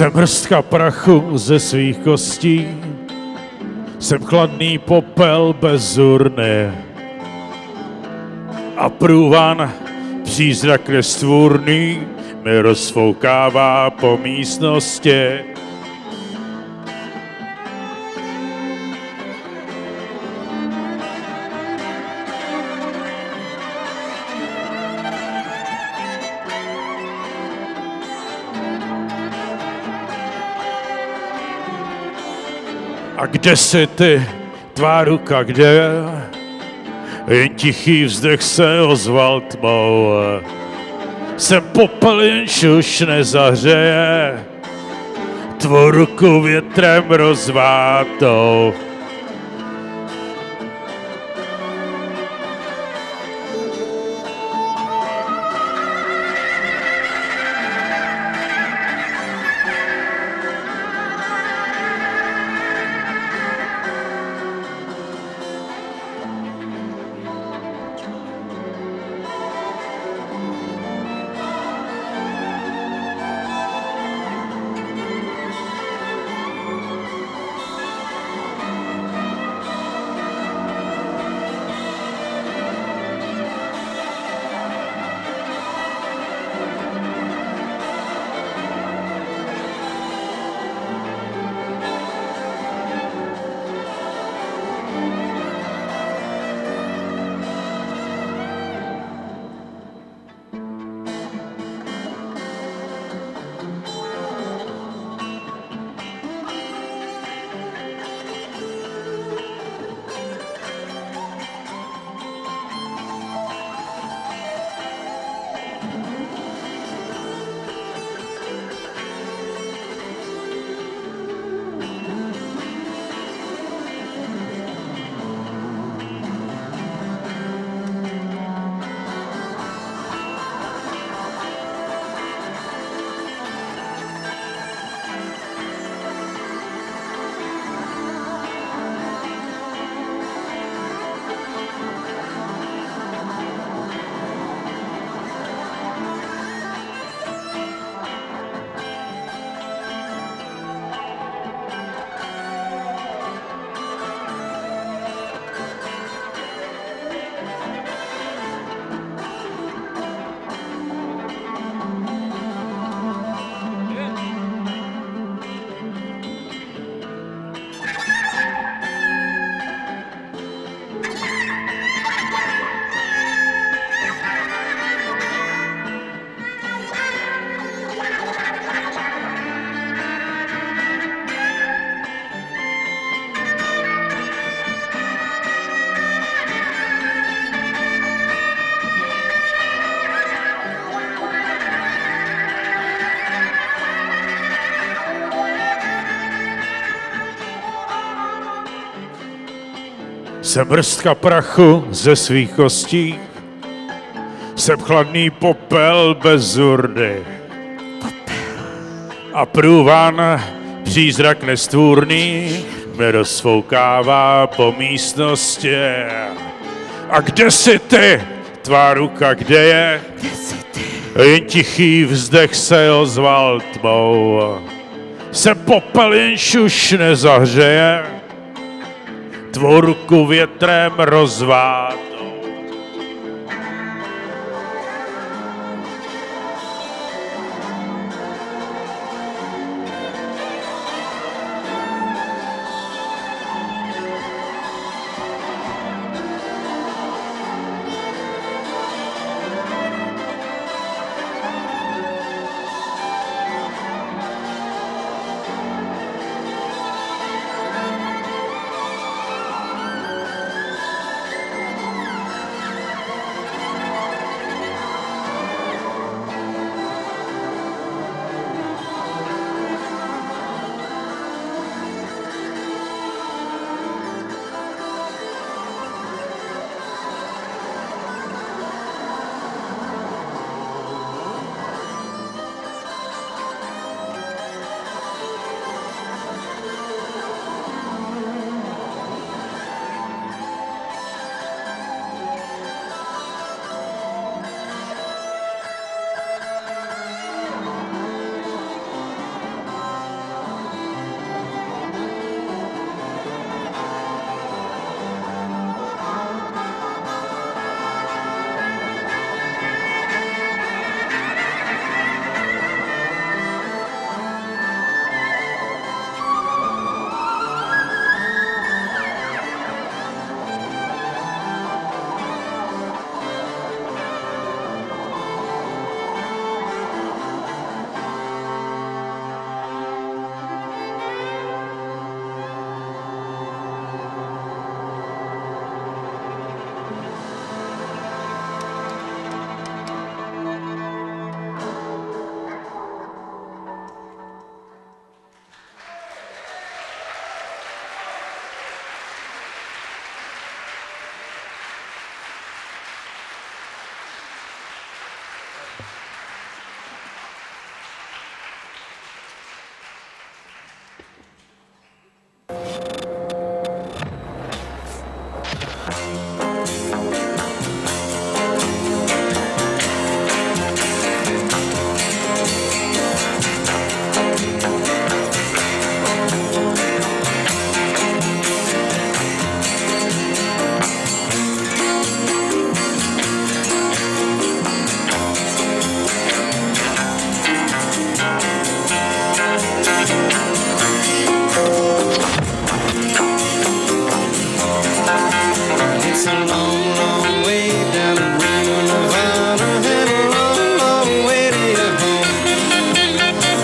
Jsem hrstka prachu ze svých kostí, jsem chladný popel bez urny a průvan přízrak nestvůrný mi rozfoukává po místnosti. A kde jsi ty, tvá ruka, kde? Jen tichý vzdech se ozval tmou. Jsem popel, jenž už nezahřeje, tvou ruku větrem rozvátou. Jsem hrstka prachu ze svých kostí, jsem chladný popel bez urny a průvan přízrak nestvůrný mi rozfoukává po místnosti. A kde jsi ty, tvá ruka, kde je? Jen tichý vzdech se ozval tmou. Jsem popel, jenž už nezahřeje, tvou ruku větrem rozvátou. It's a long, long way down to Reno, Nevada, and a long, long way to your home.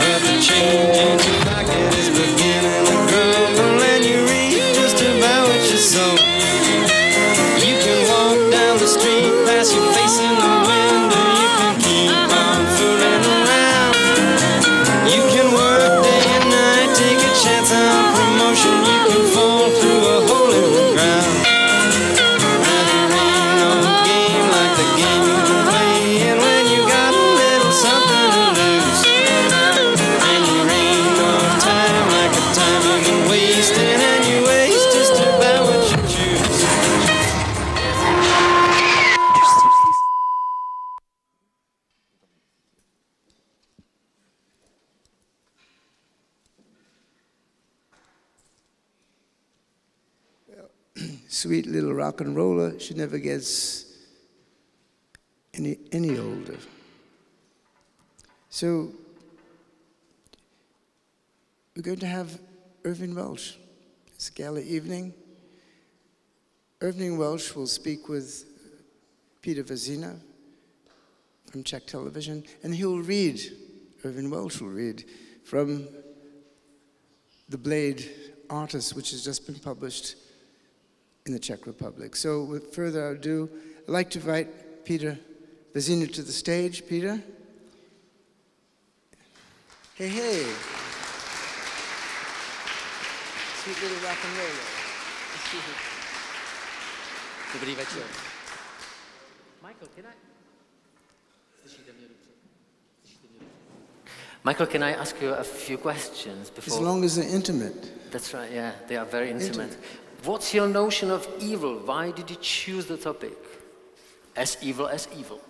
But the change in your pocket is beginning to crumble, and you reap just about what you sow. You can walk down the street, pass your face in the window. You can keep on fooling around. You can work day and night, take a chance on promotion. You can fall through a hole in the ground. And there ain't no game like the game you've been playing when you got a little something to lose. And there ain't no time like the time you've been wasting, and you waste just about what you choose. Sweet little rock and roller, she never gets any older. So we're going to have Irvine Welsh. It's a gala evening. Irvine Welsh will speak with Petr Vizina from Czech television, and he'll read, Irvine Welsh will read from The Blade Artist, which has just been published in the Czech Republic. So with further ado, I'd like to invite Petr Vizina to the stage. Petr? Hey, hey. Sweet little rock and roller. Dobrý večer. Michael, Michael, can I ask you a few questions before? As long as they're intimate. That's right, yeah, they are very intimate. What's your notion of evil? Why did you choose the topic? As evil as evil.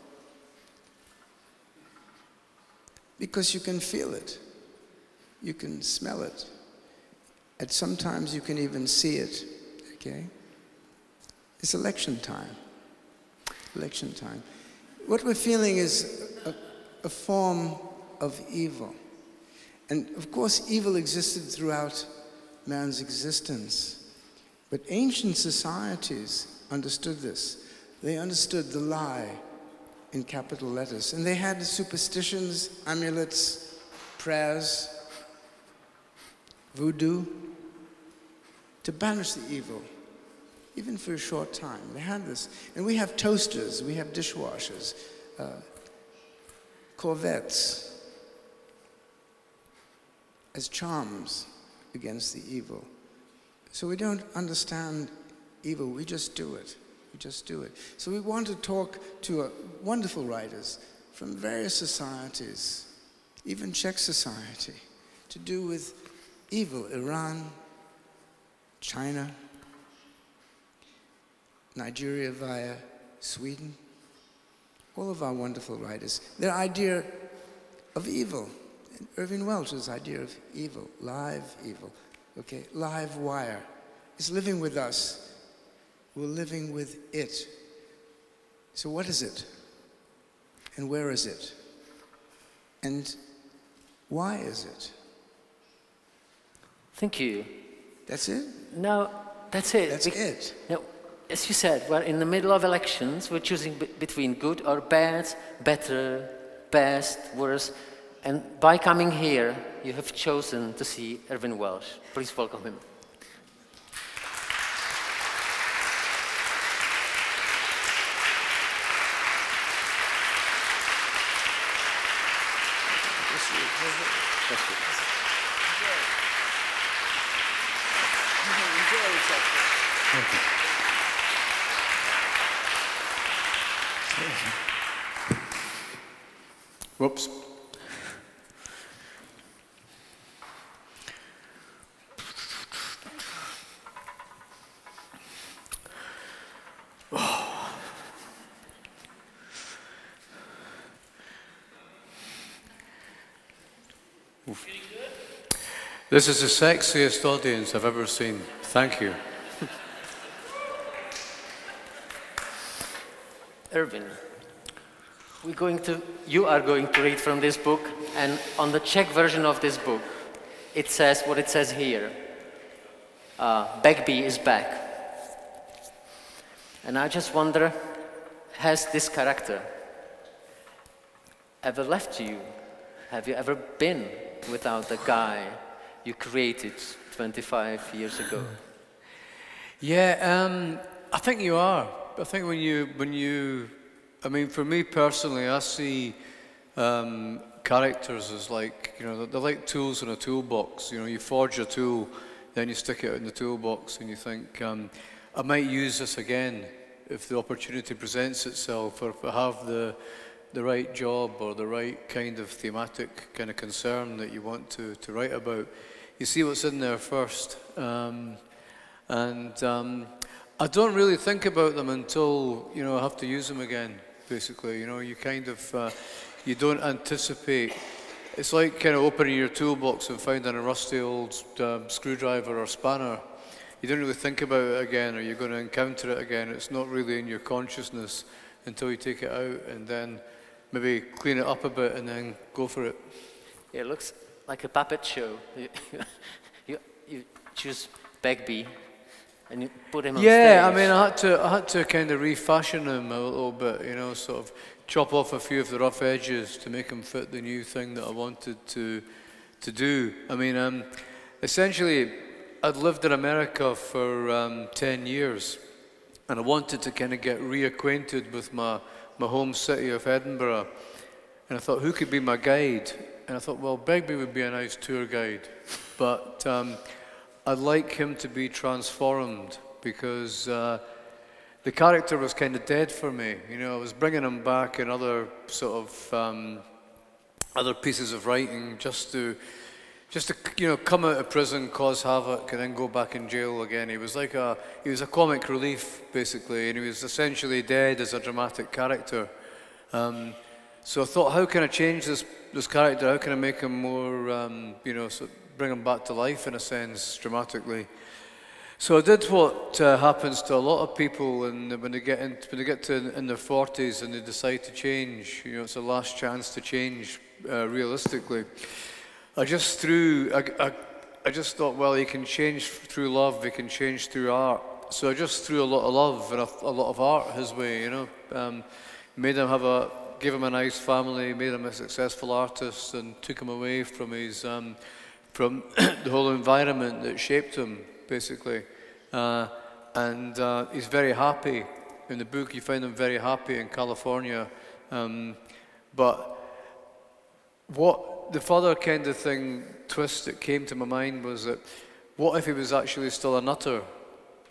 Because you can feel it. You can smell it. And sometimes you can even see it, okay? It's election time. Election time. What we're feeling is a form of evil. And of course, evil existed throughout man's existence. But ancient societies understood this. They understood the lie in capital letters. And they had superstitions, amulets, prayers, voodoo, to banish the evil, even for a short time. They had this. And we have toasters, we have dishwashers, corvettes, as charms against the evil. So we don't understand evil, we just do it. We just do it. So we want to talk to wonderful writers from various societies, even Czech society, to do with evil, Iran, China, Nigeria via Sweden, all of our wonderful writers. Their idea of evil, Irvine Welsh's idea of evil, live evil. Okay, live wire. It's living with us. We're living with it. So what is it? And where is it? And why is it? Thank you. That's it? No, that's it. That's it. No, as you said, we're in the middle of elections. We're choosing between good or bad, better, best, worse. And by coming here, you have chosen to see Irvine Welsh. Please welcome him. Whoops. This is the sexiest audience I've ever seen. Thank you. Irvine, you are going to read from this book, and on the Czech version of this book, it says what it says here. Bagby is back. And I just wonder, has this character ever left you? Have you ever been without the guy you created 25 years ago? Yeah, I think you are. I think I mean, for me personally, I see characters as like, you know, they're like tools in a toolbox. You know, you forge a tool, then you stick it in the toolbox, and you think, I might use this again if the opportunity presents itself, or if I have the right job or the right kind of thematic kind of concern that you want to write about. You see what's in there first. I don't really think about them until, you know, I have to use them again, basically. You know, you kind of, you don't anticipate. It's like kind of opening your toolbox and finding a rusty old screwdriver or spanner. You don't really think about it again, or you're going to encounter it again. It's not really in your consciousness until you take it out and then maybe clean it up a bit and then go for it. Yeah, it looks like a puppet show. You choose Begbie and you put him on stage. Yeah, I mean, I had to kind of refashion him a little bit, you know, sort of chop off a few of the rough edges to make him fit the new thing that I wanted to do. I mean, essentially, I'd lived in America for 10 years, and I wanted to kind of get reacquainted with my home city of Edinburgh. And I thought, who could be my guide? And I thought, well, Begbie would be a nice tour guide. But I'd like him to be transformed, because the character was kind of dead for me. You know, I was bringing him back in other sort of other pieces of writing just to you know, come out of prison, cause havoc, and then go back in jail again. He was like he was a comic relief, basically, and he was essentially dead as a dramatic character. So I thought, how can I change this character? How can I make him more, you know, so bring him back to life in a sense, dramatically? So I did what happens to a lot of people, and when they get to in their 40s and they decide to change, you know, it's a last chance to change realistically. I just thought, well, you can change through love, you can change through art. So I just threw a lot of love and a lot of art his way, you know. Gave him a nice family, made him a successful artist, and took him away from his, from the whole environment that shaped him, basically. He's very happy. In the book, you find him very happy in California. But what the further kind of twist that came to my mind was that, what if he was actually still a nutter,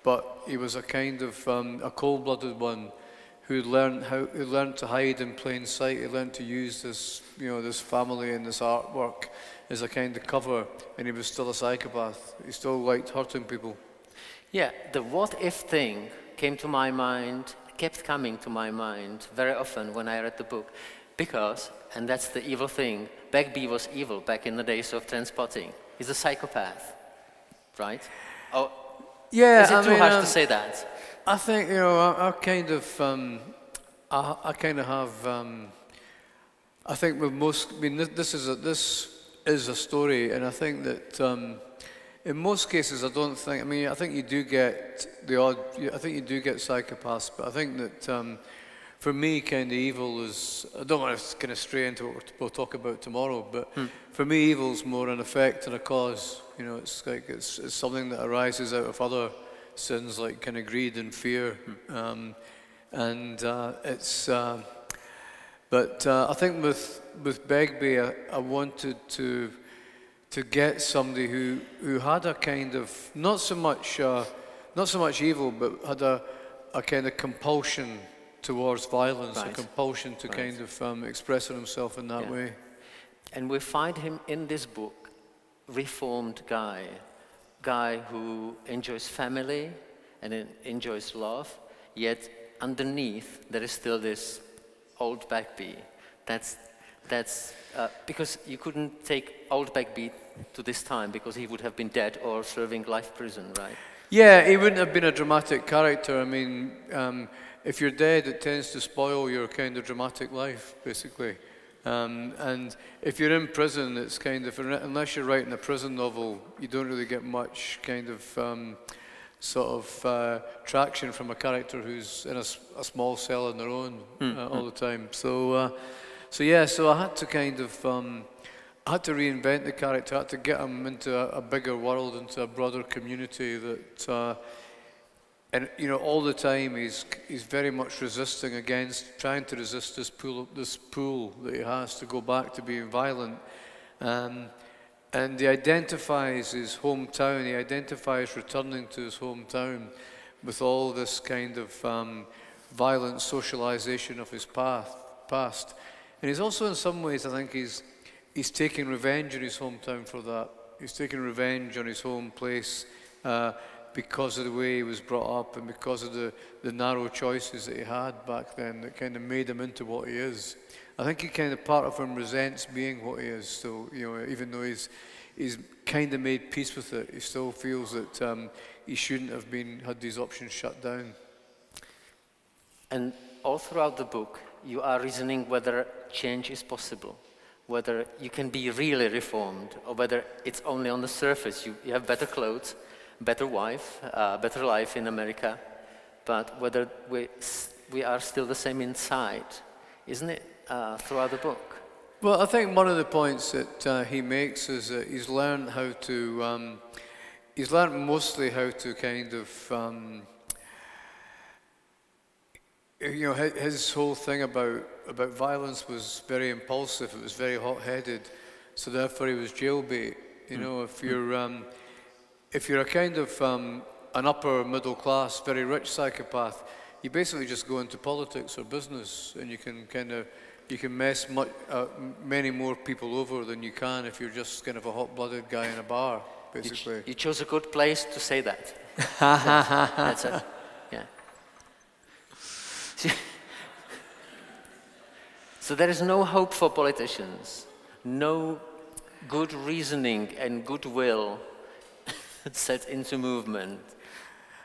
but he was a kind of a cold-blooded one who learned to hide in plain sight. He learned to use this, you know, this family and this artwork as a kind of cover, and he was still a psychopath. He still liked hurting people. Yeah, the what-if thing came to my mind, kept coming to my mind very often when I read the book, because, and that's the evil thing, Begbie was evil back in the days of Trainspotting. He's a psychopath, right? Oh, yeah. Is it too harsh to say that? I think, you know, I kind of have. I think with most, I mean, this is a story, and I think that in most cases, I don't think. I mean, I think you do get the odd. I think you do get psychopaths, but I think that for me, kind of evil is. I don't want to kind of stray into what we'll talk about tomorrow, but for me, evil is more an effect and a cause. You know, it's like it's something that arises out of other sins, like kind of greed and fear, but I think with Begbie, I wanted to get somebody who had a kind of not so much evil, but had a kind of compulsion towards violence, right. A compulsion to kind of expressing himself in that way. And we find him in this book, reformed guy who enjoys family and enjoys love, yet underneath there is still this old Begbie. That's because you couldn't take old Begbie to this time because he would have been dead or serving life prison, right? Yeah, he wouldn't have been a dramatic character. I mean, if you're dead, it tends to spoil your kind of dramatic life, basically. And if you're in prison, it's kind of, unless you're writing a prison novel, you don't really get much kind of sort of traction from a character who's in a small cell on their own all the time. So I had to kind of, I had to reinvent the character, I had to get him into a bigger world, into a broader community that, and you know, all the time he's very much resisting against, trying to resist this pull that he has to go back to being violent. And he identifies his hometown, he identifies returning to his hometown with all this kind of violent socialization of his past. And he's also, in some ways, I think he's taking revenge in his hometown for that. He's taking revenge on his home place because of the way he was brought up and because of the narrow choices that he had back then that kind of made him into what he is. I think he kind of, part of him resents being what he is. So, you know, even though he's kind of made peace with it, he still feels that he shouldn't have had these options shut down. And all throughout the book, you are reasoning whether change is possible, whether you can be really reformed, or whether it's only on the surface. You have better clothes, better wife, better life in America, but whether we are still the same inside, isn't it? Throughout the book. Well, I think one of the points that he makes is that he's learned how to, he's learned mostly how to kind of, you know, his whole thing about violence was very impulsive, it was very hot-headed, so therefore he was jailbait. You know, if you're a kind of an upper middle class, very rich psychopath, you basically just go into politics or business and you can kind of, you can mess many more people over than you can if you're just kind of a hot-blooded guy in a bar, basically. You chose a good place to say that. That's it. Yeah. So there is no hope for politicians, no good reasoning and goodwill set into movement.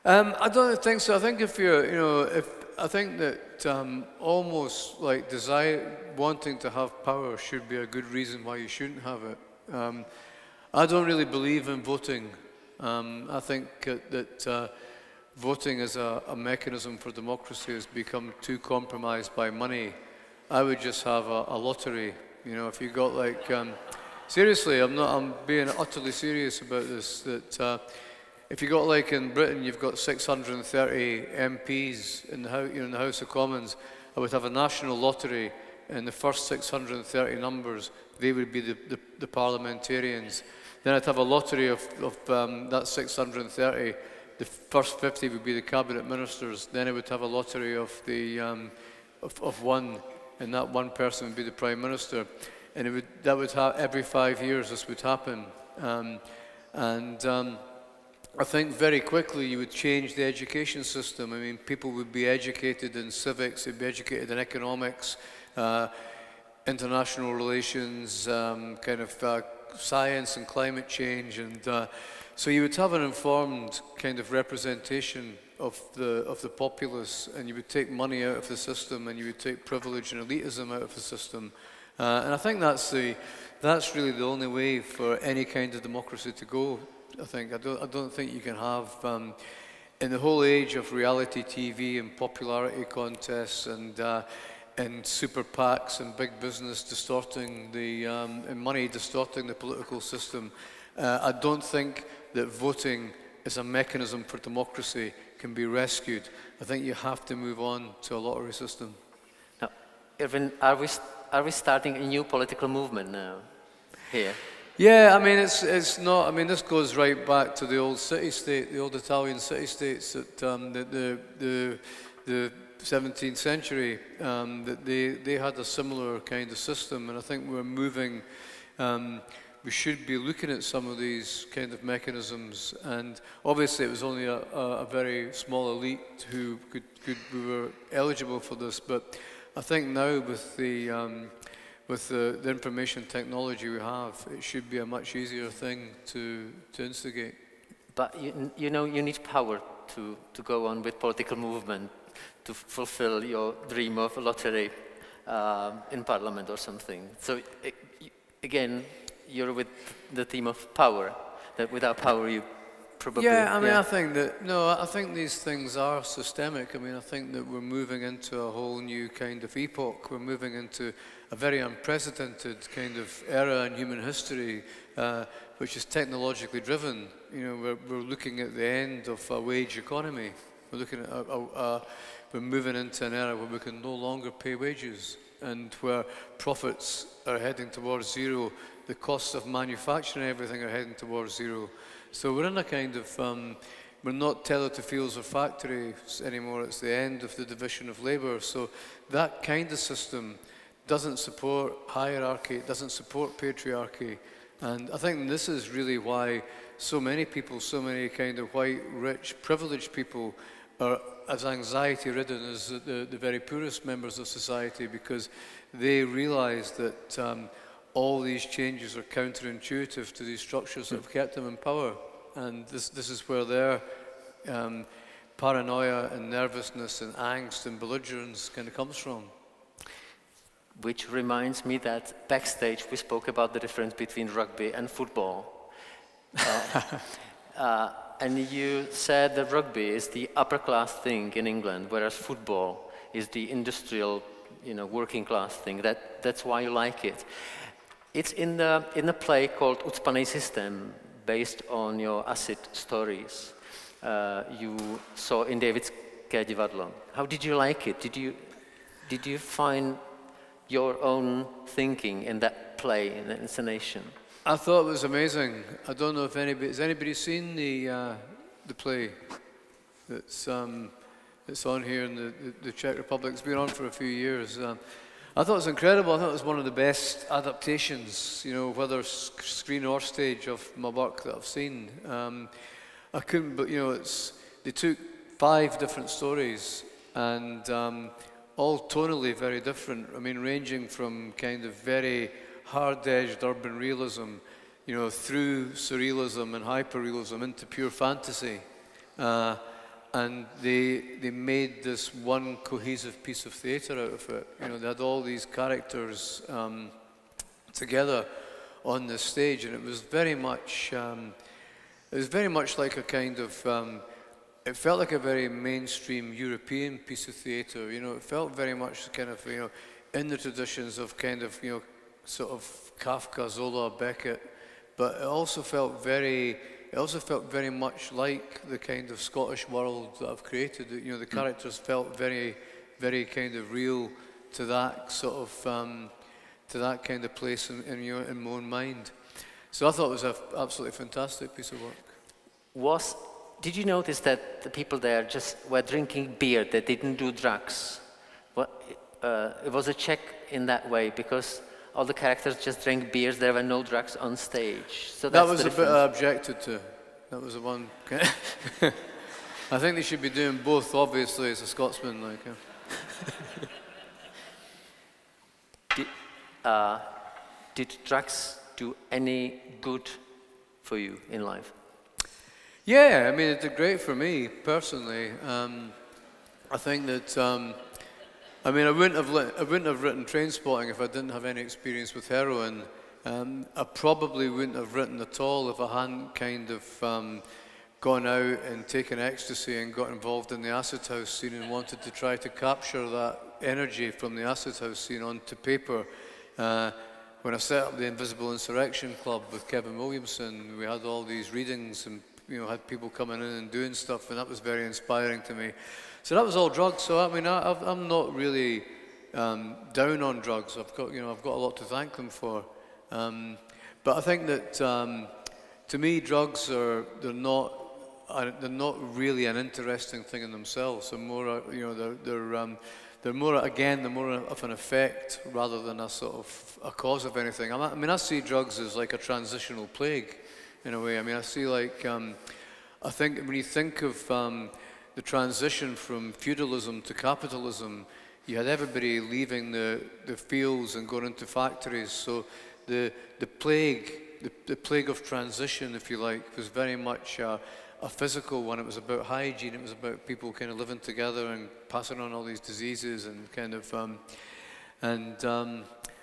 I don't think so. I think if you're, you know, I think that almost like wanting to have power should be a good reason why you shouldn't have it. I don't really believe in voting. I think that voting as a mechanism for democracy has become too compromised by money. I would just have a lottery. You know, if you got like, seriously, I'm being utterly serious about this, that if you got like in Britain, you've got 630 MPs in the House of Commons, I would have a national lottery, and the first 630 numbers, they would be the parliamentarians. Then I'd have a lottery of that 630, the first 50 would be the cabinet ministers. Then I would have a lottery of of one, and that one person would be the prime minister. And that would have every 5 years this would happen. I think very quickly you would change the education system. I mean, people would be educated in civics, they'd be educated in economics, international relations, kind of science and climate change, and so you would have an informed kind of representation of the populace, and you would take money out of the system, and you would take privilege and elitism out of the system, and I think that's really the only way for any kind of democracy to go. I think I don't think you can have in the whole age of reality TV and popularity contests and super PACs and big business distorting and money distorting the political system. I don't think that voting as a mechanism for democracy can be rescued. I think you have to move on to a lottery system. Now, Irvine, are we starting a new political movement now here? Yeah, I mean, it's not. I mean, this goes right back to the old city-state, the old Italian city-states that the 17th century. That they had a similar kind of system, and I think we're moving. We should be looking at some of these kind of mechanisms, and obviously it was only a very small elite who were eligible for this. But I think now with the information technology we have, it should be a much easier thing to instigate. But you know, you need power to go on with political movement, to fulfill your dream of a lottery in parliament or something. So again, you're with the theme of power, that without power probably. Yeah, I mean, I think that, no, I think these things are systemic. I mean, I think that we're moving into a whole new kind of epoch. We're moving into a very unprecedented kind of era in human history, which is technologically driven. You know, we're looking at the end of a wage economy. We're looking at we're moving into an era where we can no longer pay wages, and where profits are heading towards zero. The costs of manufacturing everything are heading towards zero. So we're in a kind of, we're not tethered to fields or factories anymore. It's the end of the division of labour. So that kind of system doesn't support hierarchy, it doesn't support patriarchy. And I think this is really why so many people, so many kind of white, rich, privileged people are as anxiety-ridden as the very poorest members of society, because they realise that all these changes are counterintuitive to these structures that have kept them in power. And this is where their paranoia and nervousness and angst and belligerence kind of comes from. Which reminds me that backstage we spoke about the difference between rugby and football. And you said that rugby is the upper class thing in England, whereas football is the industrial, you know, working class thing. That's why you like it. It's in a play called Ucpaný systém, based on your acid stories you saw in Davidské divadlo. How did you like it? Did you find your own thinking in that play, in the inscenation? I thought it was amazing. I don't know if has anybody seen the play that's on here in the Czech Republic. It's been on for a few years. I thought it was incredible. I thought it was one of the best adaptations, you know, whether screen or stage, of my work that I've seen. I couldn't, but you know, they took 5 different stories and all tonally very different. I mean, ranging from kind of very hard-edged urban realism, you know, through surrealism and hyperrealism into pure fantasy. And they made this one cohesive piece of theatre out of it. You know, they had all these characters together on the stage, and it was very much like a kind of, it felt like a very mainstream European piece of theatre. You know, it felt very much kind of, you know, in the traditions of kind of, you know, sort of Kafka, Zola, Beckett, but it also felt very much like the kind of Scottish world that I've created. You know, the characters felt very, very kind of real to that sort of, to that kind of place in my own mind. So I thought it was an absolutely fantastic piece of work. Did you notice that the people there just were drinking beer, they didn't do drugs? It was a check in that way, because all the characters just drank beers, there were no drugs on stage. So that was a bit I objected to. That was the one. I think they should be doing both, obviously, as a Scotsman. Like, did drugs do any good for you in life? Yeah, I mean, it did great for me, personally. I think that, I mean, I wouldn't have written Trainspotting if I didn't have any experience with heroin. I probably wouldn't have written at all if I hadn't kind of gone out and taken ecstasy and got involved in the acid house scene and wanted to try to capture that energy from the acid house scene onto paper. When I set up the Invisible Insurrection Club with Kevin Williamson, we had all these readings and, you know, had people coming in and doing stuff, and that was very inspiring to me. So that was all drugs. So I mean, I'm not really down on drugs. I've got a lot to thank them for. But I think that to me, drugs they're not really an interesting thing in themselves. They're more, you know, they're more of an effect rather than a sort of a cause of anything. I mean, I see drugs as like a transitional plague, in a way. I mean, I see like, I think when you think of the transition from feudalism to capitalism, you had everybody leaving the fields and going into factories. So the plague of transition, if you like, was very much a physical one. It was about hygiene. It was about people kind of living together and passing on all these diseases and kind of,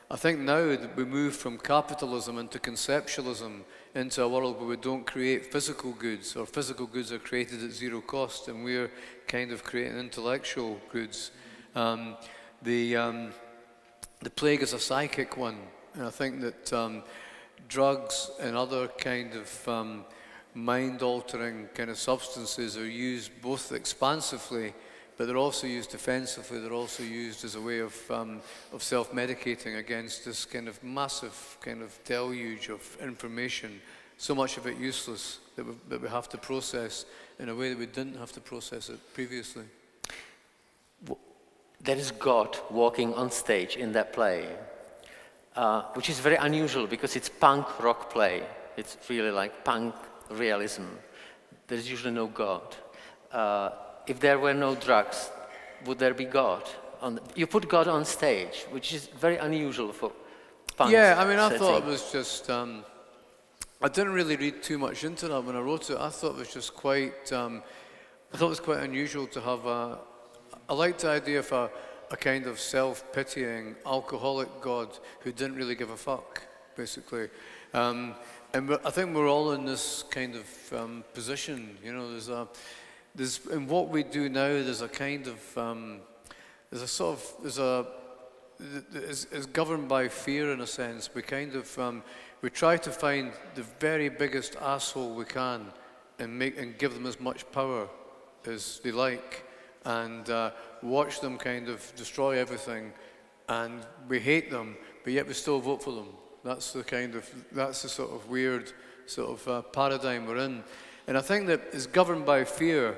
I think now that we move from capitalism into conceptualism into a world where we don't create physical goods, or physical goods are created at zero cost, and we're kind of creating intellectual goods. The plague is a psychic one, and I think that drugs and other kind of mind-altering kind of substances are used both expansively, but they're also used defensively. They're also used as a way of self-medicating against this kind of massive kind of deluge of information, so much of it useless, that we have to process in a way that we didn't have to process it previously. There is God walking on stage in that play, which is very unusual because it's punk rock play. It's really like punk realism. There's usually no God. If there were no drugs, would there be God? You put God on stage, which is very unusual for punk. Yeah, I mean, I thought it was just, I didn't really read too much into that when I wrote it. I thought it was just quite, I thought it was quite unusual to have I liked the idea of a kind of self-pitying alcoholic God who didn't really give a fuck, basically. And I think we're all in this kind of position, you know, in what we do now, there's a kind of, it's governed by fear in a sense. We kind of, we try to find the very biggest asshole we can and give them as much power as they like, and watch them kind of destroy everything, and we hate them, but yet we still vote for them. That's the sort of weird sort of paradigm we're in. And I think that it's governed by fear.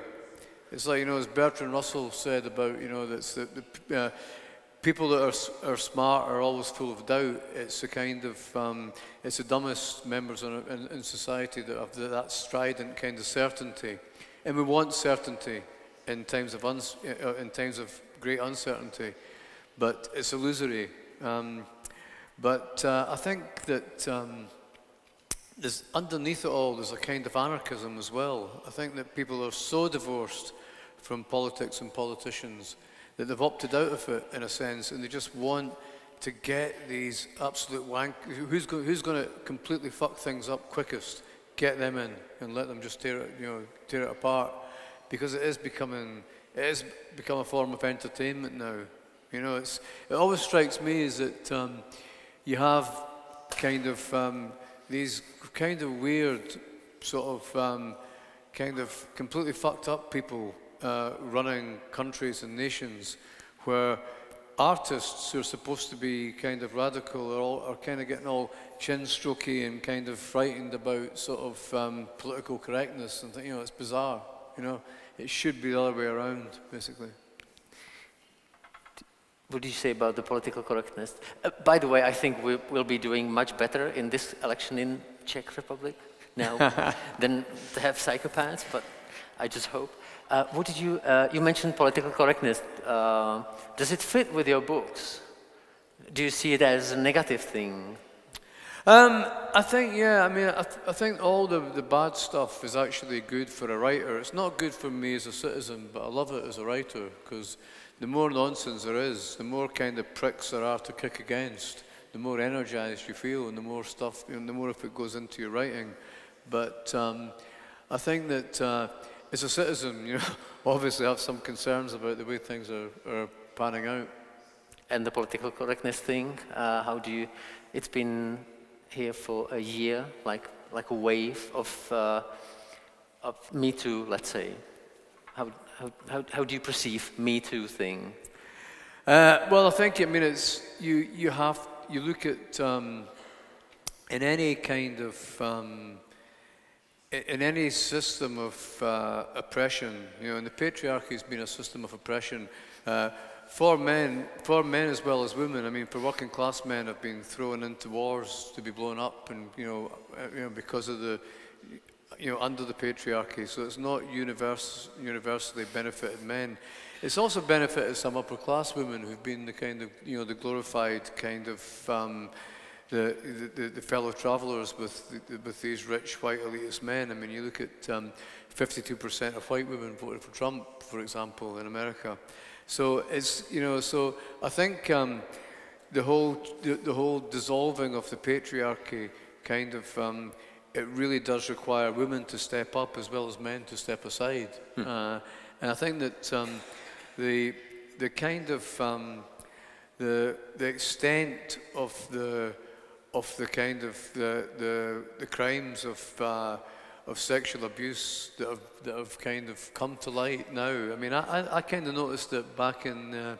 It's like, you know, as Bertrand Russell said about, you know, that's the people that are smart are always full of doubt. It's the kind of, it's the dumbest members in society that have that strident kind of certainty. And we want certainty in times of great uncertainty, but it's illusory. But I think that there's, underneath it all, there's a kind of anarchism as well. I think that people are so divorced from politics and politicians that they've opted out of it in a sense, and they just want to get these absolute wank. Who's going to completely fuck things up quickest? Get them in and let them just tear it apart, because it has become a form of entertainment now. You know, it always strikes me is that you have kind of these kind of weird sort of kind of completely fucked up people running countries and nations, where artists who are supposed to be kind of radical are kind of getting all chin-strokey and kind of frightened about sort of political correctness, and you know, it's bizarre. You know, it should be the other way around, basically. What do you say about the political correctness? By the way, I think we'll be doing much better in this election in Czech Republic now than to have psychopaths, but I just hope. What did you mentioned political correctness. Does it fit with your books? Do you see it as a negative thing? I think, yeah, I mean, I think all the bad stuff is actually good for a writer. It's not good for me as a citizen, but I love it as a writer, because the more nonsense there is, the more kind of pricks there are to kick against, the more energized you feel, and the more stuff, you know, the more if it goes into your writing. But I think that as a citizen, you know, obviously have some concerns about the way things are panning out. And the political correctness thing, how do you, it's been here for a year, like a wave of Me Too, let's say. How do you perceive Me Too thing? Well, I think, I mean, it's, you look at, in any kind of, in any system of oppression, you know, and the patriarchy has been a system of oppression for men as well as women. I mean, for working class men have been thrown into wars to be blown up, and you know, because of the, you know, under the patriarchy. So it's not universally benefited men. It's also benefited some upper class women who've been the kind of, you know, the glorified kind of the fellow travelers with these rich white elitist men. I mean, you look at 52% of white women voted for Trump, for example, in America. So it's, you know, so I think the whole dissolving of the patriarchy kind of, it really does require women to step up as well as men to step aside. And I think that the kind of the extent of the kind of the crimes of sexual abuse that have kind of come to light now. I mean, I kind of noticed it back in the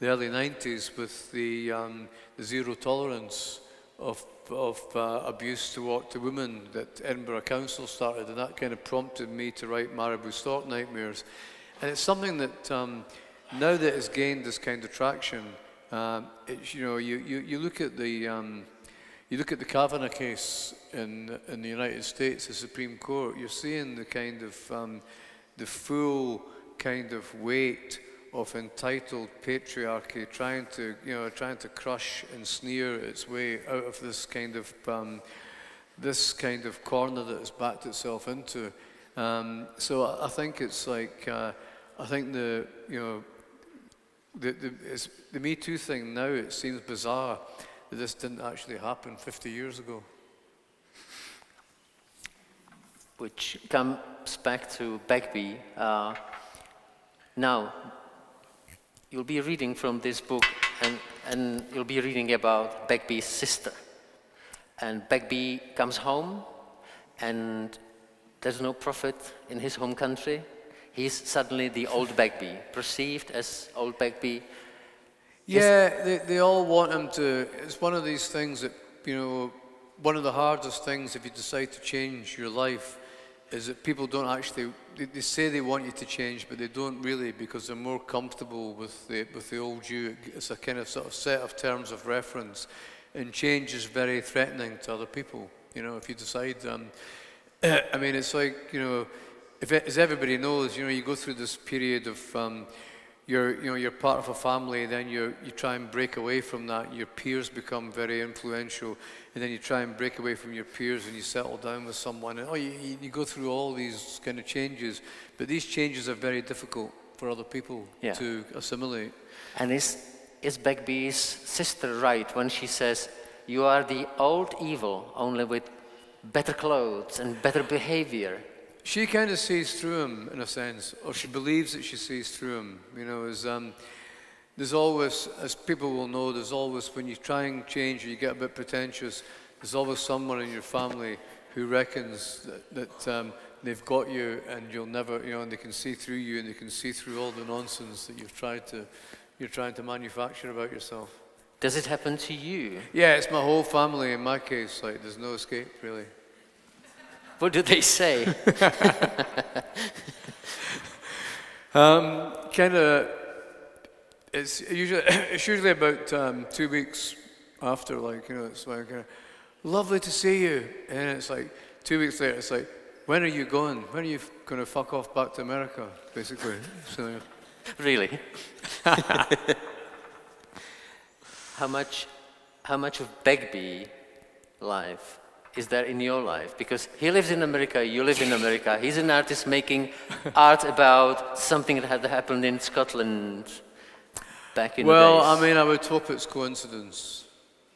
early 90s with the zero tolerance of abuse to women that Edinburgh Council started, and that kind of prompted me to write Marabou Stork Nightmares. And it's something that now that it's gained this kind of traction, it's, you know, you look at the Kavanaugh case in the United States, the Supreme Court. You're seeing the kind of the full kind of weight of entitled patriarchy trying to crush and sneer its way out of this kind of corner that it's backed itself into. So I think it's like I think the Me Too thing now, it seems bizarre that this didn't actually happen 50 years ago. Which comes back to Begbie. Now, you'll be reading from this book, and you'll be reading about Begbie's sister. And Begbie comes home, and there's no prophet in his home country. He's suddenly the old Begbie, perceived as old Begbie. Yeah, they all want him to. It's one of these things that, you know, one of the hardest things if you decide to change your life is that people don't actually, they say they want you to change, but they don't really, because they're more comfortable with the old you. It's a kind of sort of set of terms of reference, and change is very threatening to other people. You know, if you decide, I mean, it's like, you know, as everybody knows, you know, you go through this period of, you're part of a family, then you try and break away from that. Your peers become very influential, and then you try and break away from your peers and you settle down with someone. And you go through all these kind of changes, but these changes are very difficult for other people to assimilate. And is Begbie's sister right when she says, "You are the old evil, only with better clothes and better behavior"? She kind of sees through him, in a sense, or she believes that she sees through him. You know, there's always, as people will know, there's always, when you try and change or you get a bit pretentious, there's always someone in your family who reckons that they've got you and you'll never, you know, and they can see through you and they can see through all the nonsense that you're trying to manufacture about yourself. Does it happen to you? Yeah, it's my whole family in my case. Like, there's no escape, really. What do they say? Kind of, it's usually about 2 weeks after, like, you know, it's like, lovely to see you. And it's like, 2 weeks later, it's like, when are you going? When are you going to fuck off back to America, basically? So, yeah. Really? How much of Begbie life is there in your life? Because he lives in America, you live in America. He's an artist making art about something that had happened in Scotland back in the days. Well, I mean, I would hope it's coincidence.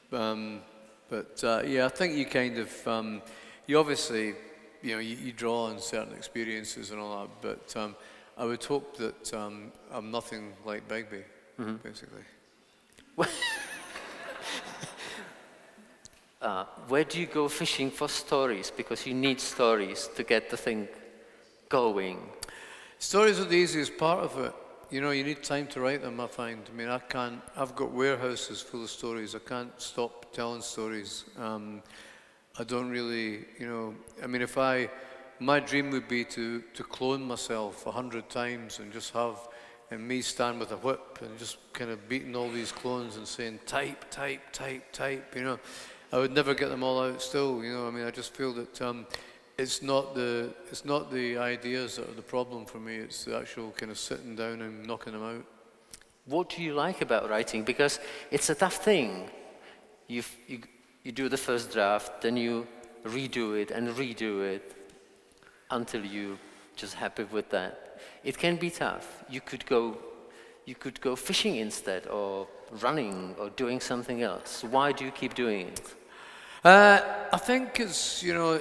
But yeah, I think you kind of, you obviously, you know, you draw on certain experiences and all that, but I would hope that I'm nothing like Begbie, basically. Where do you go fishing for stories? Because you need stories to get the thing going. Stories are the easiest part of it. You know, you need time to write them, I find. I mean, I've got warehouses full of stories. I can't stop telling stories. I don't really, you know, I mean, my dream would be to clone myself 100 times and just have, and me stand with a whip and just kind of beating all these clones and saying, type, type, type, type, you know. I would never get them all out still, you know. I mean, I just feel that it's not the ideas that are the problem for me. It's the actual kind of sitting down and knocking them out. What do you like about writing? Because it's a tough thing. You do the first draft, then you redo it and redo it until you're just happy with that. It can be tough. You could go you could go fishing instead, or running, or doing something else. Why do you keep doing it? I think it's, you know,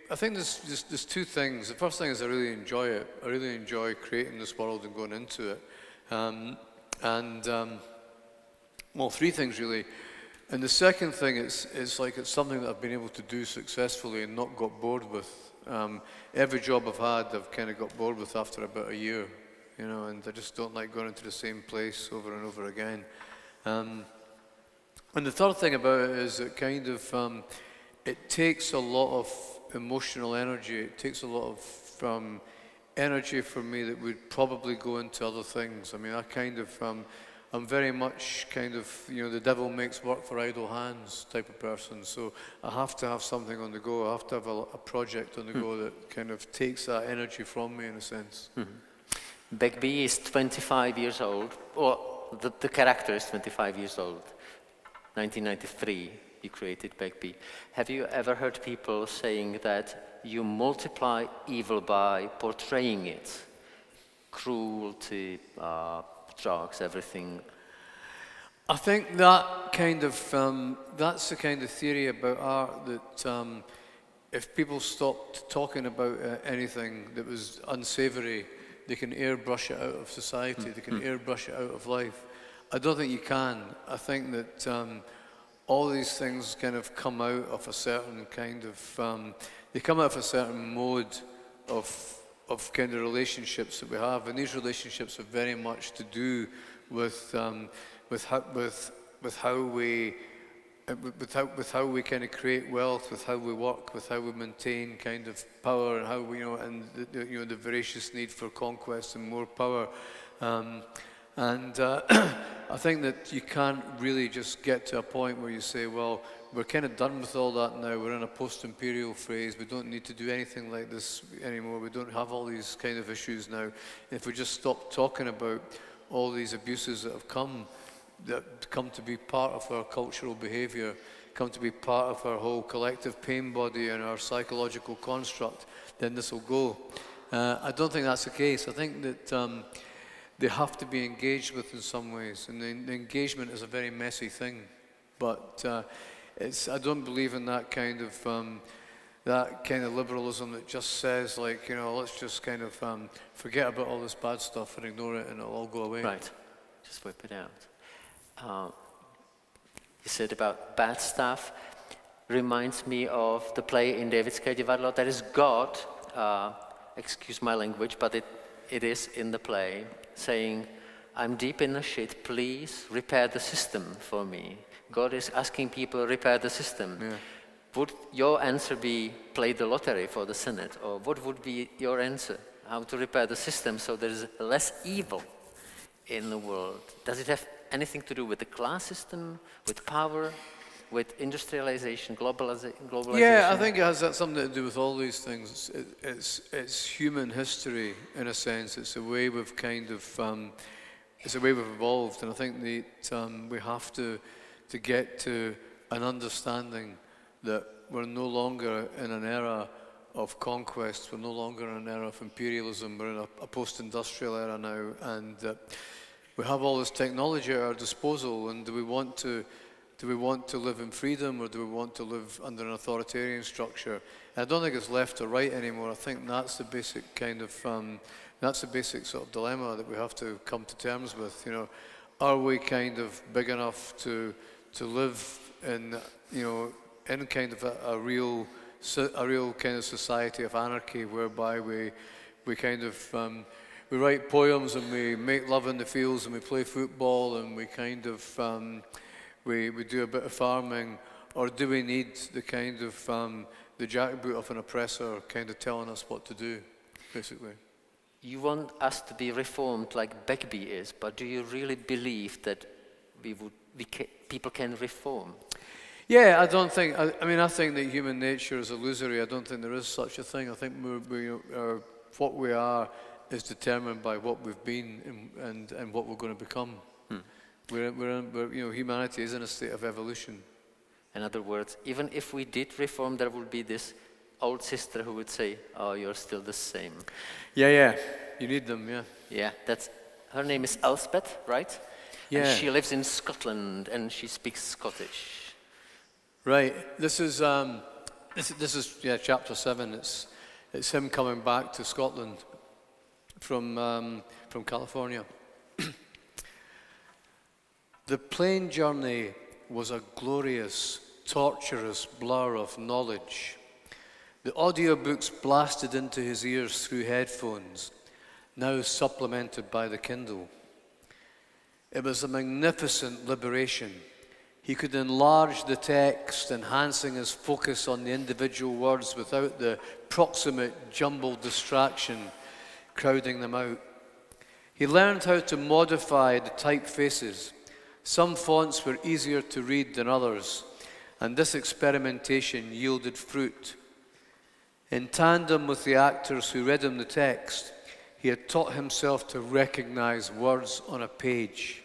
I think there's two things. The first thing is I really enjoy it. I really enjoy creating this world and going into it. Well, three things really. And the second thing is like it's something that I've been able to do successfully and not got bored with. Every job I've had, I've kind of got bored with after about a year, you know, and I just don't like going into the same place over and over again. And the third thing about it is it kind of, it takes a lot of emotional energy. It takes a lot of energy for me that would probably go into other things. I mean, I kind of, I'm very much kind of, you know, the devil makes work for idle hands type of person. So I have to have something on the go. I have to have a project on the go that kind of takes that energy from me in a sense. Begbie is 25 years old, or the character is 25 years old. 1993, you created Begbie. Have you ever heard people saying that you multiply evil by portraying it? Cruelty, drugs, everything. I think that kind of, that's the kind of theory about art that if people stopped talking about anything that was unsavory, they can airbrush it out of society, they can airbrush it out of life. I don't think you can. I think that all these things kind of come out of a certain kind of, they come out of a certain mode of kind of relationships that we have, and these relationships have very much to do with how we kind of create wealth, with how we work, with how we maintain kind of power, and how we, you know, and the voracious need for conquest and more power. I think that you can't really just get to a point where you say, well, we're kind of done with all that now. We're in a post-imperial phase. We don't need to do anything like this anymore. We don't have all these kind of issues now. If we just stop talking about all these abuses that have come to be part of our cultural behavior, come to be part of our whole collective pain body and our psychological construct, then this will go. I don't think that's the case. I think that they have to be engaged with in some ways, and the engagement is a very messy thing. But I don't believe in that kind of liberalism that just says, like, you know, let's just kind of forget about all this bad stuff and ignore it and it'll all go away. Right, just whip it out. You said about bad stuff, reminds me of the play in Davidské divadlo. There is God, excuse my language, but it is in the play, saying, I'm deep in the shit, please repair the system for me. God is asking people, repair the system. Yeah. Would your answer be play the lottery for the Senate? Or what would be your answer? How to repair the system so there is less evil in the world? Does it have anything to do with the class system, with power, with industrialization, globalization? Yeah, I think it has something to do with all these things. It's human history, in a sense. It's a way we've kind of, it's a way we've evolved. And I think that we have to get to an understanding that we're no longer in an era of conquest, we're no longer in an era of imperialism, we're in a post-industrial era now, and we have all this technology at our disposal, and do we want to live in freedom, or do we want to live under an authoritarian structure? And I don't think it's left or right anymore. I think that's the basic kind of, that's the basic sort of dilemma that we have to come to terms with. You know, are we kind of big enough to live in, you know, in kind of a real kind of society of anarchy, whereby we kind of we write poems and we make love in the fields and we play football and we kind of we do a bit of farming, or do we need the kind of the jackboot of an oppressor kind of telling us what to do, basically? You want us to be reformed like Begbie is, but do you really believe that people can reform? Yeah, I don't think, I mean, I think that human nature is illusory. I don't think there is such a thing. I think what we are is determined by what we've been and what we're going to become. We're, you know, humanity is in a state of evolution. In other words, even if we did reform, there would be this old sister who would say, oh, you're still the same. Yeah, you need them, yeah. Yeah, that's her name is Elspeth, right? Yeah. And she lives in Scotland and she speaks Scottish. Right. This is chapter 7. It's him coming back to Scotland from California. The plane journey was a glorious, torturous blur of knowledge. The audiobooks blasted into his ears through headphones, now supplemented by the Kindle. It was a magnificent liberation. He could enlarge the text, enhancing his focus on the individual words without the proximate jumbled distraction crowding them out. He learned how to modify the typefaces. Some fonts were easier to read than others, and this experimentation yielded fruit. In tandem with the actors who read him the text, he had taught himself to recognize words on a page.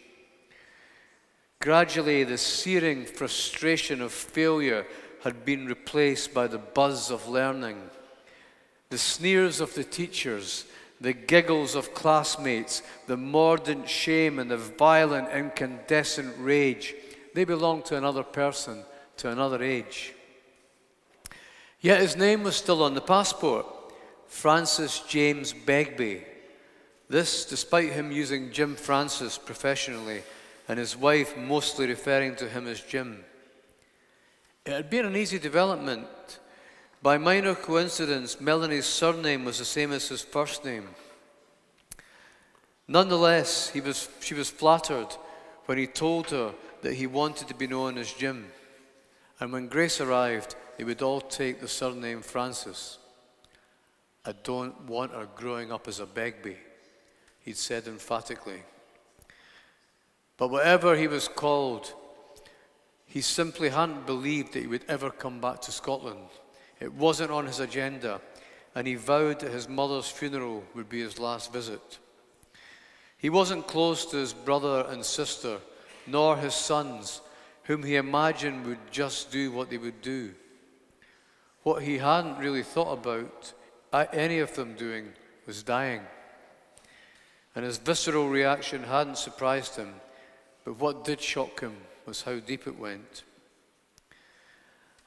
Gradually, the searing frustration of failure had been replaced by the buzz of learning. The sneers of the teachers, the giggles of classmates, the mordant shame and the violent incandescent rage, they belonged to another person, to another age. Yet his name was still on the passport, Francis James Begbie. This despite him using Jim Francis professionally, and his wife mostly referring to him as Jim. It had been an easy development. By minor coincidence, Melanie's surname was the same as his first name. Nonetheless, she was flattered when he told her that he wanted to be known as Jim. And when Grace arrived, they would all take the surname Francis. "I don't want her growing up as a Begbie," he'd said emphatically. But whatever he was called, he simply hadn't believed that he would ever come back to Scotland. It wasn't on his agenda, and he vowed that his mother's funeral would be his last visit. He wasn't close to his brother and sister, nor his sons, whom he imagined would just do what they would do. What he hadn't really thought about any of them doing was dying. And his visceral reaction hadn't surprised him, but what did shock him was how deep it went.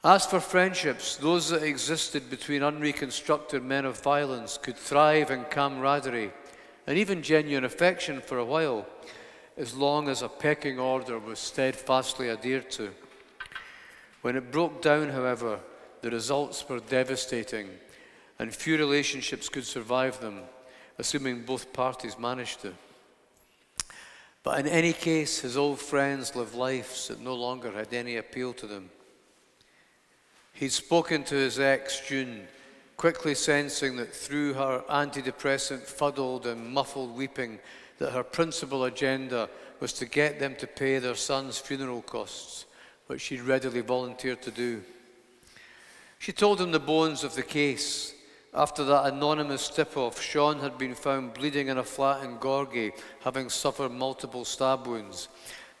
As for friendships, those that existed between unreconstructed men of violence could thrive in camaraderie and even genuine affection for a while, as long as a pecking order was steadfastly adhered to. When it broke down, however, the results were devastating, and few relationships could survive them, assuming both parties managed to. But in any case, his old friends lived lives that no longer had any appeal to them. He'd spoken to his ex, June, quickly sensing that through her antidepressant, fuddled and muffled weeping, that her principal agenda was to get them to pay their son's funeral costs, which she'd readily volunteered to do. She told him the bones of the case. After that anonymous tip-off, Sean had been found bleeding in a flat in Gorgie, having suffered multiple stab wounds.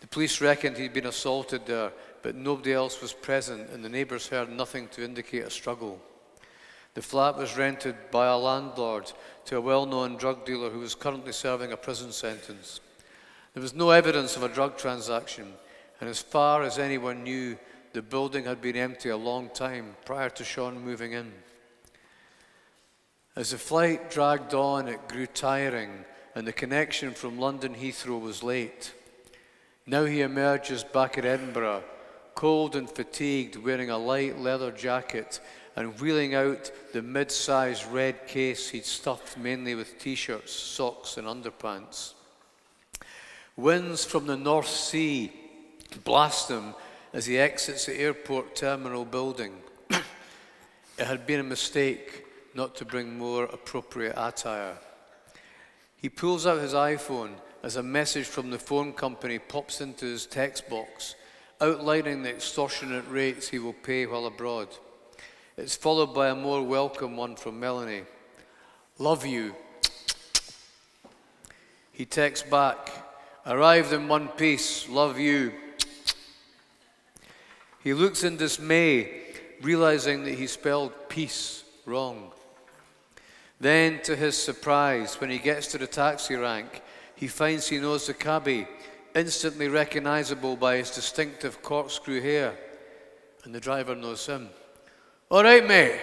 The police reckoned he'd been assaulted there, but nobody else was present, and the neighbours heard nothing to indicate a struggle. The flat was rented by a landlord to a well-known drug dealer who was currently serving a prison sentence. There was no evidence of a drug transaction, and as far as anyone knew, the building had been empty a long time prior to Sean moving in. As the flight dragged on, it grew tiring, and the connection from London Heathrow was late. Now he emerges back at Edinburgh, cold and fatigued, wearing a light leather jacket and wheeling out the mid-sized red case he'd stuffed mainly with t-shirts, socks and underpants. Winds from the North Sea blast him as he exits the airport terminal building. It had been a mistake not to bring more appropriate attire. He pulls out his iPhone as a message from the phone company pops into his text box, outlining the extortionate rates he will pay while abroad. It's followed by a more welcome one from Melanie. "Love you." He texts back, "Arrived in one piece, love you." He looks in dismay, realizing that he spelled peace wrong. Then, to his surprise, when he gets to the taxi rank, he finds he knows the cabbie, instantly recognizable by his distinctive corkscrew hair, and the driver knows him. "All right, mate,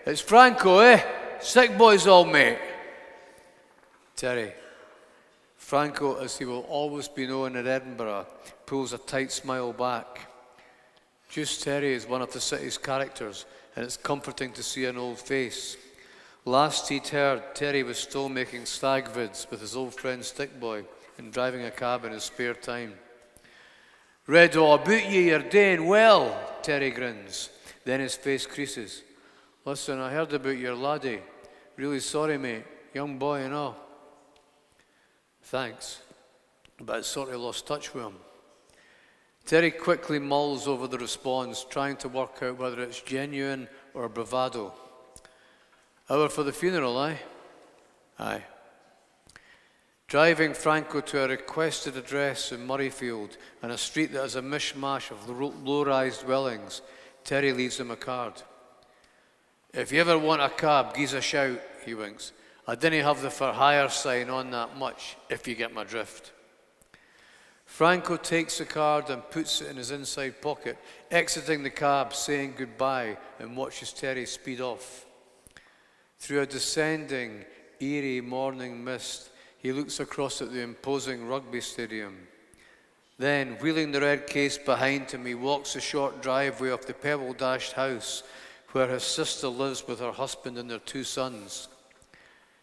it's Franco, eh? Sick boys all, mate." Terry. Franco, as he will always be known in Edinburgh, pulls a tight smile back. Juice Terry is one of the city's characters, and it's comforting to see an old face. Last he'd heard, Terry was still making stag vids with his old friend Stickboy and driving a cab in his spare time. "Read all about you, you're doing well," Terry grins. Then his face creases. "Listen, I heard about your laddie. Really sorry, mate. Young boy and all." "Thanks, but I sort of lost touch with him." Terry quickly mulls over the response, trying to work out whether it's genuine or bravado. "Hour for the funeral, aye?" "Aye." Driving Franco to a requested address in Murrayfield and a street that has a mishmash of low-rise dwellings, Terry leaves him a card. "If you ever want a cab, gi'es a shout," he winks. "I didn't have the for hire sign on that much, if you get my drift." Franco takes the card and puts it in his inside pocket, exiting the cab, saying goodbye, and watches Terry speed off. Through a descending, eerie morning mist, he looks across at the imposing rugby stadium. Then, wheeling the red case behind him, he walks the short driveway of the pebble-dashed house where his sister lives with her husband and their 2 sons.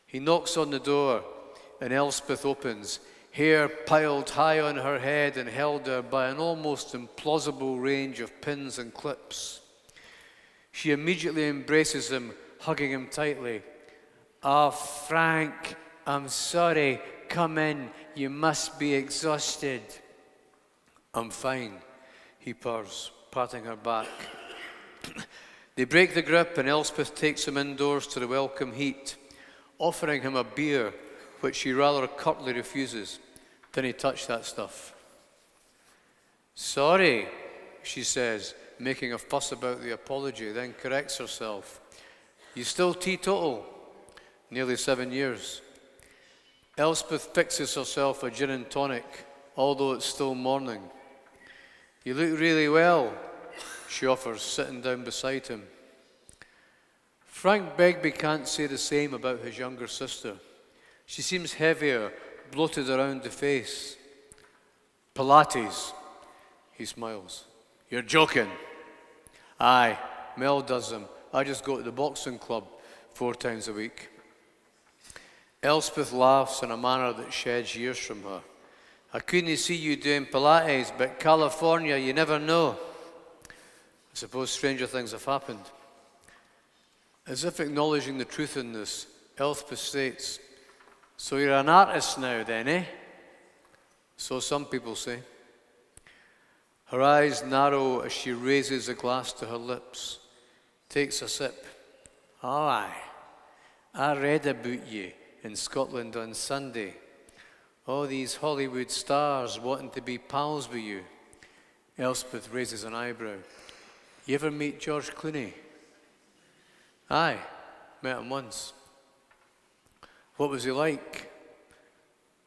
He knocks on the door, and Elspeth opens, hair piled high on her head and held there by an almost implausible range of pins and clips. She immediately embraces him, hugging him tightly. "Oh, Frank, I'm sorry. Come in. You must be exhausted." "I'm fine," he purrs, patting her back. They break the grip, and Elspeth takes him indoors to the welcome heat, offering him a beer, which he rather curtly refuses. "Didn't touch that stuff." "Sorry," she says, making a fuss about the apology, then corrects herself. "You still teetotal?" "Nearly 7 years." Elspeth fixes herself a gin and tonic, although it's still morning. "You look really well," she offers, sitting down beside him. Frank Begbie can't say the same about his younger sister. She seems heavier, bloated around the face. "Pilates," he smiles. "You're joking." "Aye, Mel does them. I just go to the boxing club 4 times a week." Elspeth laughs in a manner that sheds years from her. "I couldn't see you doing Pilates, but California, you never know." I suppose stranger things have happened. As if acknowledging the truth in this, Elspeth states, "So you're an artist now then, eh?" "So some people say." Her eyes narrow as she raises a glass to her lips, takes a sip. "Oh, aye. I read about you in Scotland on Sunday. All these Hollywood stars wanting to be pals with you." Elspeth raises an eyebrow. "You ever meet George Clooney?" "Aye, met him once." "What was he like?"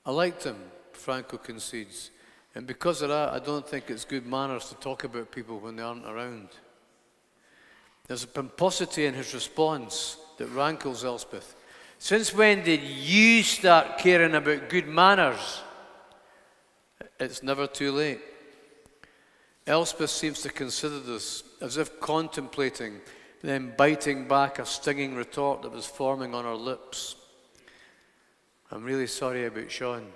"I liked him," Franco concedes. "And because of that, I don't think it's good manners to talk about people when they aren't around." There's a pomposity in his response that rankles Elspeth. "Since when did you start caring about good manners?" It's never too late. Elspeth seems to consider this, as if contemplating, then biting back a stinging retort that was forming on her lips. "I'm really sorry about Sean,"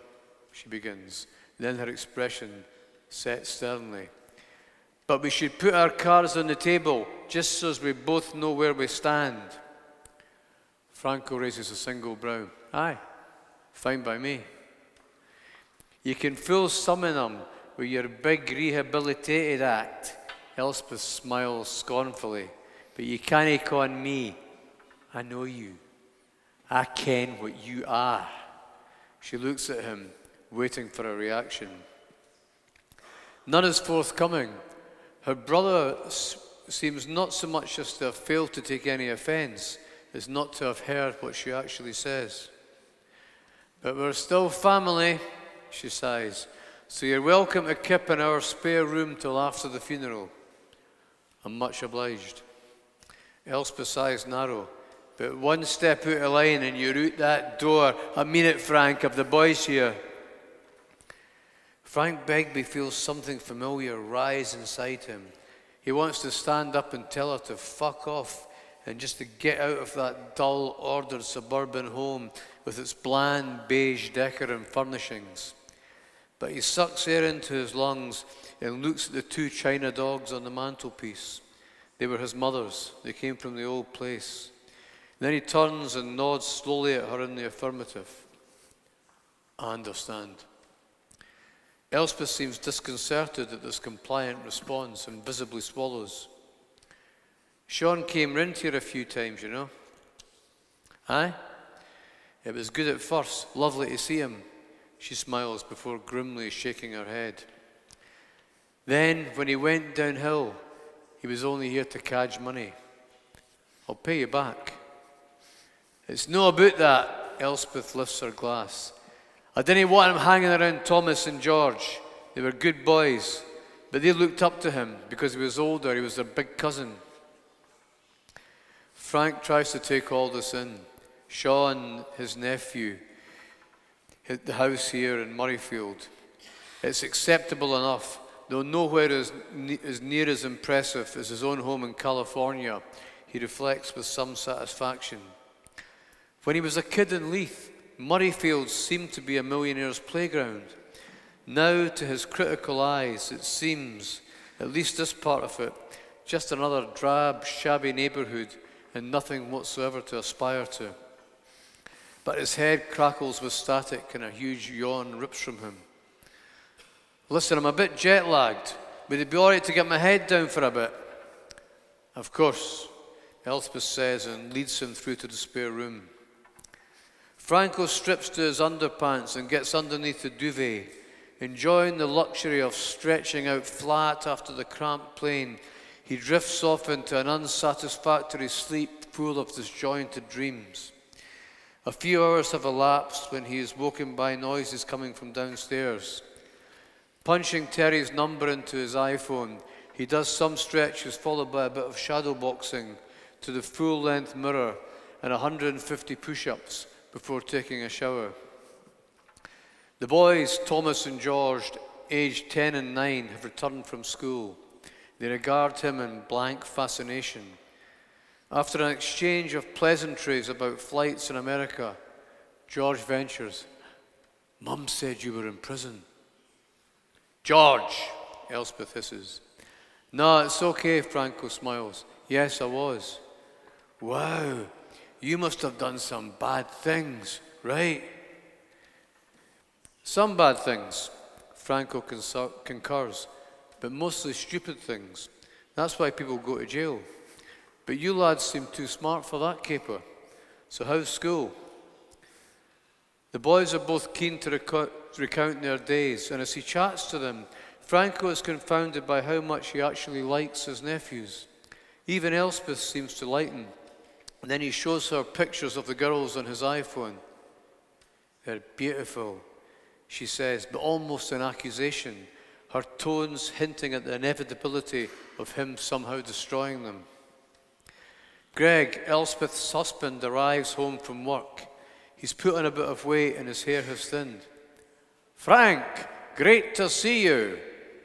she begins. Then her expression sets sternly. "But we should put our cards on the table, just so as we both know where we stand." Franco raises a single brow. "Aye, fine by me." "You can fool some of them with your big rehabilitated act," Elspeth smiles scornfully. "But you can't con me. I know you. I ken what you are." She looks at him, waiting for a reaction. None is forthcoming. Her brother seems not so much just to have failed to take any offense as not to have heard what she actually says. But we're still family, she sighs. So you're welcome to kip in our spare room till after the funeral. I'm much obliged. Elspeth's eyes narrow. But one step out of line and you're out that door. I mean it, Frank, of the boys here. Frank Begbie feels something familiar rise inside him. He wants to stand up and tell her to fuck off and just to get out of that dull, ordered suburban home with its bland, beige decor and furnishings. But he sucks air into his lungs and looks at the two china dogs on the mantelpiece. They were his mother's. They came from the old place. Then he turns and nods slowly at her in the affirmative. I understand. Elspeth seems disconcerted at this compliant response and visibly swallows. Sean came round here a few times, you know. Aye? It was good at first, lovely to see him. She smiles before grimly shaking her head. Then, when he went downhill, he was only here to cadge money. I'll pay you back. It's no about that, Elspeth lifts her glass. I didn't want him hanging around Thomas and George. They were good boys, but they looked up to him because he was older, he was their big cousin. Frank tries to take all this in. Sean, his nephew, the house here in Murrayfield. It's acceptable enough, though nowhere is near as impressive as his own home in California, he reflects with some satisfaction. When he was a kid in Leith, Murrayfield seemed to be a millionaire's playground. Now, to his critical eyes, it seems, at least this part of it, just another drab, shabby neighbourhood and nothing whatsoever to aspire to. But his head crackles with static and a huge yawn rips from him. Listen, I'm a bit jet-lagged. Would it be all right to get my head down for a bit? Of course, Elspeth says and leads him through to the spare room. Franco strips to his underpants and gets underneath the duvet, enjoying the luxury of stretching out flat after the cramped plane. He drifts off into an unsatisfactory sleep full of disjointed dreams. A few hours have elapsed when he is woken by noises coming from downstairs. Punching Terry's number into his iPhone, he does some stretches followed by a bit of shadow boxing to the full-length mirror and 150 push-ups before taking a shower. The boys, Thomas and George, aged 10 and 9, have returned from school. They regard him in blank fascination. After an exchange of pleasantries about flights in America, George ventures, Mum said you were in prison. George, Elspeth hisses. No, it's okay, Franco smiles. Yes, I was. Wow, you must have done some bad things, right? Some bad things, Franco concurs, but mostly stupid things. That's why people go to jail. But you lads seem too smart for that caper. So how's school? The boys are both keen to recount their days, and as he chats to them, Franco is confounded by how much he actually likes his nephews. Even Elspeth seems to lighten. And then he shows her pictures of the girls on his iPhone. They're beautiful, she says, but almost an accusation, her tones hinting at the inevitability of him somehow destroying them. Greg, Elspeth's husband, arrives home from work. He's put on a bit of weight and his hair has thinned. Frank, great to see you.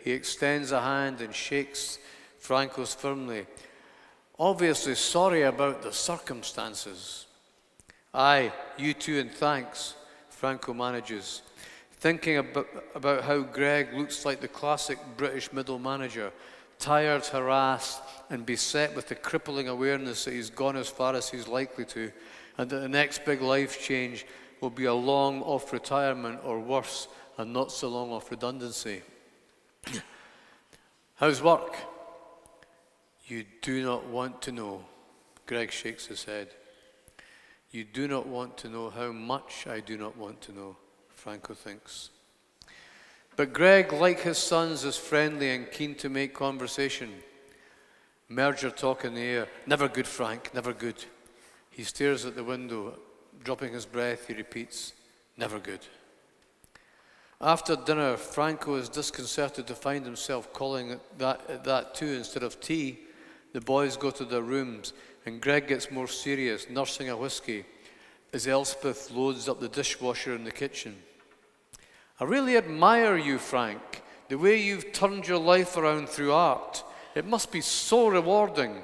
He extends a hand and shakes Franco's firmly. Obviously sorry about the circumstances. Aye, you too, and thanks, Franco manages, thinking about how Greg looks like the classic British middle manager, tired, harassed, and beset with the crippling awareness that he's gone as far as he's likely to, and that the next big life change will be a long off retirement, or worse, a not so long off redundancy. How's work? You do not want to know. Greg shakes his head. You do not want to know how much I do not want to know, Franco thinks. But Greg, like his sons, is friendly and keen to make conversation. Merger talk in the air. Never good, Frank, never good. He stares at the window. Dropping his breath, he repeats, never good. After dinner, Franco is disconcerted to find himself calling it that too instead of tea. The boys go to their rooms, and Greg gets more serious, nursing a whiskey, as Elspeth loads up the dishwasher in the kitchen. I really admire you, Frank, the way you've turned your life around through art. It must be so rewarding.